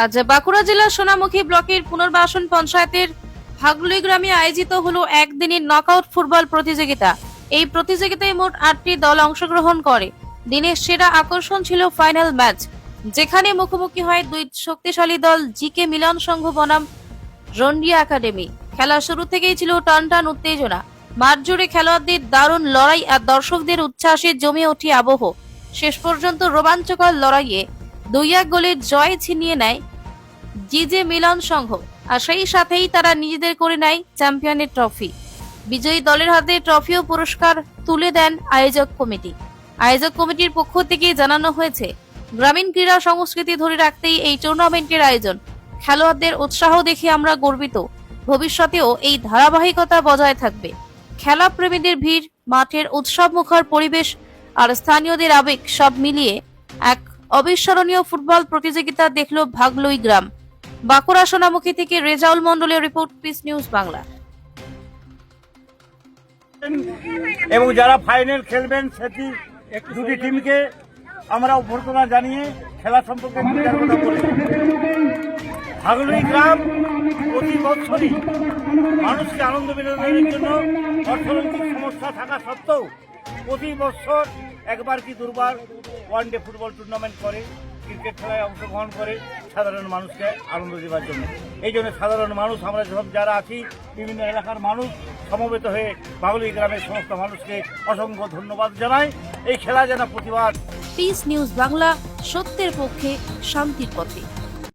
আজ বাঁকুড়া জেলার সোনামুখী ব্লকের পুনর্বাসন পঞ্চায়েতের ভাগলুই গ্রামে আয়োজিত হলো একদিনের নকআউট ফুটবল প্রতিযোগিতা। এই প্রতিযোগিতায় মোট 8টি দল অংশগ্রহণ করে। দিনের সেরা আকর্ষণ ছিল ফাইনাল ম্যাচ, যেখানে মুখোমুখি হয় দুই শক্তিশালী দল জিকে মিলন সংঘ বনাম রন্ডিয়া একাডেমি। খেলা শুরু থেকেই ছিল টানটান উত্তেজনা। মাঠ জুড়ে খেলোয়াড়দের দারুণ লড়াই আর দর্শকদের উচ্ছ্বাসে জমে ওঠে আবহ। শেষ পর্যন্ত রোমাঞ্চকর লড়াইয়ে 2-1 গোলের জয় ছিনিয়ে নেয় জিজে মিলন সংঘ, আর সেই সাথেই তারা নিজেদের করে নেয় চ্যাম্পিয়নের ট্রফি। বিজয়ী দলের হাতে ট্রফি ও পুরস্কার তুলে দেন আয়োজক কমিটি। আয়োজক কমিটির পক্ষ থেকে জানানো হয়েছে, গ্রামীণ ক্রীড়া সংস্কৃতি ধরে রাখতেই এই টুর্নামেন্টের আয়োজন। খেলোয়াড়দের উৎসাহ দেখে আমরা গর্বিত। ভবিষ্যতেও এই ধারাবাহিকতা বজায় থাকবে। খেলা প্রেমীদের ভিড়, মাঠের উৎসবমুখর পরিবেশ আর স্থানীয়দের আবেগ সব মিলিয়ে এক অবিস্মরণীয় ফুটবল প্রতিযোগিতা দেখল ভাগলুই গ্রাম। বাঁকুড়া সোনামুখী থেকে রেজাউল মন্ডলের রিপোর্ট, পিস নিউজ বাংলা। এবং যারা ফাইনাল খেলবেন সেটি দুটি টিমকে আমরা অভ্যর্থনা জানিয়ে খেলা সম্পর্কে কথা বলি। ভাগলুই গ্রাম প্রতি বছরই মানুষকে আনন্দ বিনোদনের জন্য অর্থনৈতিক সমস্যা থাকা সত্ত্বেও প্রতি বছর একবার কি দুবার ওয়ানডে ফুটবল টুর্নামেন্ট করে, ক্রিকেট খেলায় অংশগ্রহণ করে সাধারণ মানুষকে আনন্দ দেওয়ার জন্য। এই জন্য সাধারণ মানুষ, আমরা সব যারা আছি বিভিন্ন এলাকার মানুষ সমবেত হয়ে ভাগলুই গ্রামের সমস্ত মানুষকে অসংখ্য ধন্যবাদ জানাই। এই খেলা যেন প্রতিবাদ। পিস নিউজ বাংলা, সত্যের পক্ষে, শান্তির পথে।